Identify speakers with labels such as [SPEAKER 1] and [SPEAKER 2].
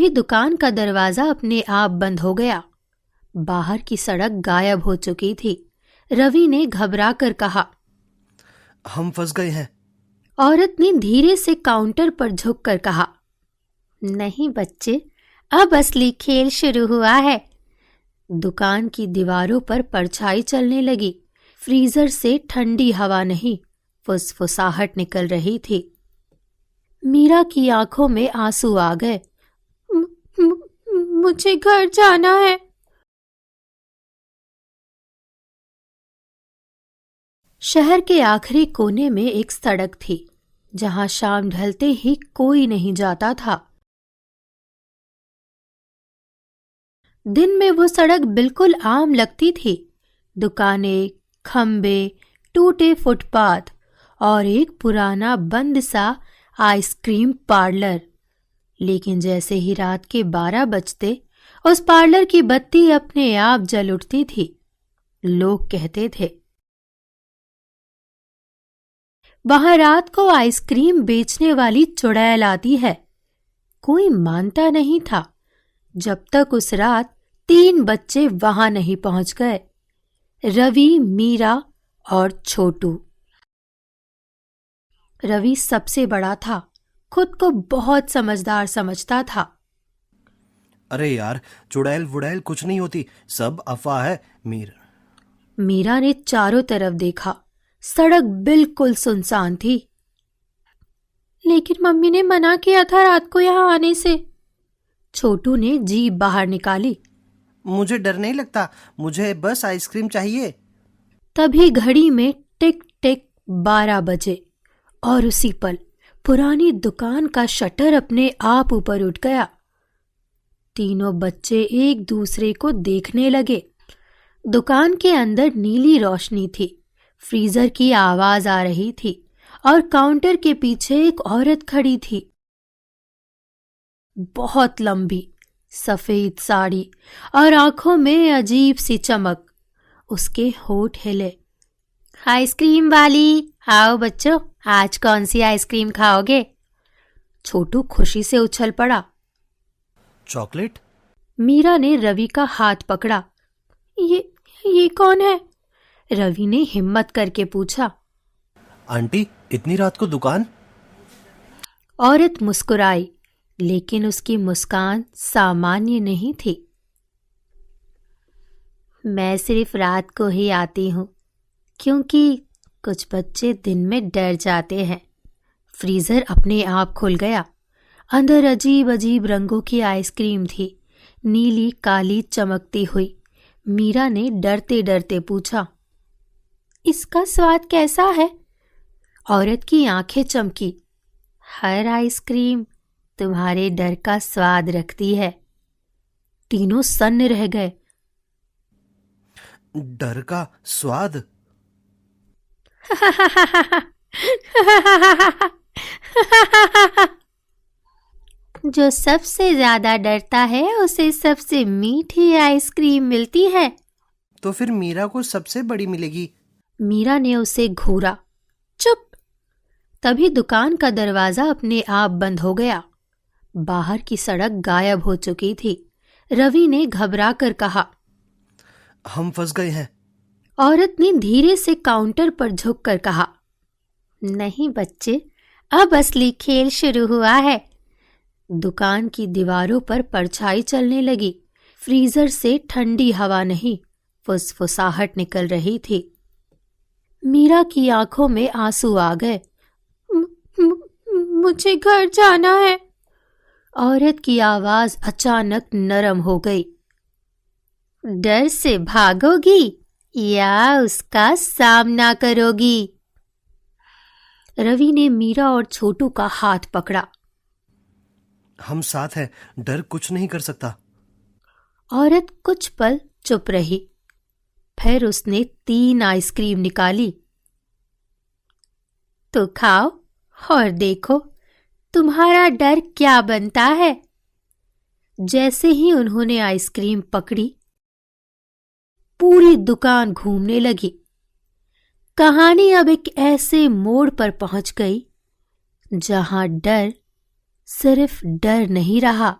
[SPEAKER 1] तभी दुकान का दरवाजा अपने आप बंद हो गया। बाहर की सड़क गायब हो चुकी थी। रवि ने घबरा कर कहा,
[SPEAKER 2] हम फंस गए हैं।
[SPEAKER 1] औरत ने धीरे से काउंटर पर झुककर कहा, नहीं बच्चे, अब असली खेल शुरू हुआ है। दुकान की दीवारों पर परछाई चलने लगी। फ्रीजर से ठंडी हवा नहीं, फुसफुसाहट निकल रही थी। मीरा की आंखों में आंसू आ गए। मुझे घर जाना है। शहर के आखिरी कोने में एक सड़क थी, जहां शाम ढलते ही कोई नहीं जाता था। दिन में वो सड़क बिल्कुल आम लगती थी। दुकानें, खंबे, टूटे फुटपाथ और एक पुराना बंद सा आइसक्रीम पार्लर। लेकिन जैसे ही रात के 12 बजते उस पार्लर की बत्ती अपने आप जल उठती थी। लोग कहते थे, वहां रात को आइसक्रीम बेचने वाली चुड़ैल आती है। कोई मानता नहीं था जब तक उस रात 3 बच्चे वहां नहीं पहुंच गए, रवि, मीरा और छोटू। रवि सबसे बड़ा था, खुद को बहुत समझदार समझता था।
[SPEAKER 2] अरे यार, चुड़ैल वुड़ैल कुछ नहीं होती, सब अफवाह है।
[SPEAKER 1] मीरा ने चारों तरफ देखा। सड़क बिल्कुल सुनसान थी। लेकिन मम्मी ने मना किया था रात को यहां आने से। छोटू ने जीभ बाहर निकाली।
[SPEAKER 2] मुझे डर नहीं लगता, मुझे बस आइसक्रीम चाहिए।
[SPEAKER 1] तभी घड़ी में टिक टिक 12 बजे और उसी पल पुरानी दुकान का शटर अपने आप ऊपर उठ गया। तीनों बच्चे एक दूसरे को देखने लगे। दुकान के अंदर नीली रोशनी थी, फ्रीजर की आवाज आ रही थी और काउंटर के पीछे एक औरत खड़ी थी। बहुत लंबी, सफेद साड़ी और आंखों में अजीब सी चमक। उसके होठ हिले। आइसक्रीम वाली, आओ बच्चों, आज कौन सी आइसक्रीम खाओगे? छोटू खुशी से उछल पड़ा।
[SPEAKER 2] चॉकलेट?
[SPEAKER 1] मीरा ने रवि का हाथ पकड़ा। ये कौन है? रवि ने हिम्मत करके पूछा।
[SPEAKER 2] आंटी, इतनी रात को दुकान?
[SPEAKER 1] औरत मुस्कुराई, लेकिन उसकी मुस्कान सामान्य नहीं थी। मैं सिर्फ रात को ही आती हूँ, क्योंकि कुछ बच्चे दिन में डर जाते हैं। फ्रीजर अपने आप खुल गया। अंदर अजीब अजीब रंगों की आइसक्रीम थी, नीली काली चमकती हुई। मीरा ने डरते डरते पूछा, इसका स्वाद कैसा है? औरत की आंखें चमकी। हर आइसक्रीम तुम्हारे डर का स्वाद रखती है। तीनों सन्न रह गए।
[SPEAKER 2] डर का स्वाद?
[SPEAKER 1] जो सबसे ज्यादा डरता है उसे सबसे मीठी आइसक्रीम मिलती है।
[SPEAKER 2] तो फिर मीरा को सबसे बड़ी मिलेगी।
[SPEAKER 1] मीरा ने उसे घूरा। चुप! तभी दुकान का दरवाजा अपने आप बंद हो गया। बाहर की सड़क गायब हो चुकी थी। रवि ने घबरा कर कहा,
[SPEAKER 2] हम फंस गए हैं।
[SPEAKER 1] औरत ने धीरे से काउंटर पर झुककर कहा, नहीं बच्चे, अब असली खेल शुरू हुआ है। दुकान की दीवारों पर परछाई चलने लगी। फ्रीजर से ठंडी हवा नहीं, फुसफुसाहट निकल रही थी। मीरा की आंखों में आंसू आ गए। मुझे घर जाना है। औरत की आवाज अचानक नरम हो गई। डर से भागोगी या उसका सामना करोगी? रवि ने मीरा और छोटू का हाथ पकड़ा।
[SPEAKER 2] हम साथ हैं, डर कुछ नहीं कर सकता।
[SPEAKER 1] औरत कुछ पल चुप रही, फिर उसने 3 आइसक्रीम निकाली। तो खाओ और देखो तुम्हारा डर क्या बनता है। जैसे ही उन्होंने आइसक्रीम पकड़ी, पूरी दुकान घूमने लगी। कहानी अब एक ऐसे मोड़ पर पहुंच गई जहां डर सिर्फ डर नहीं रहा,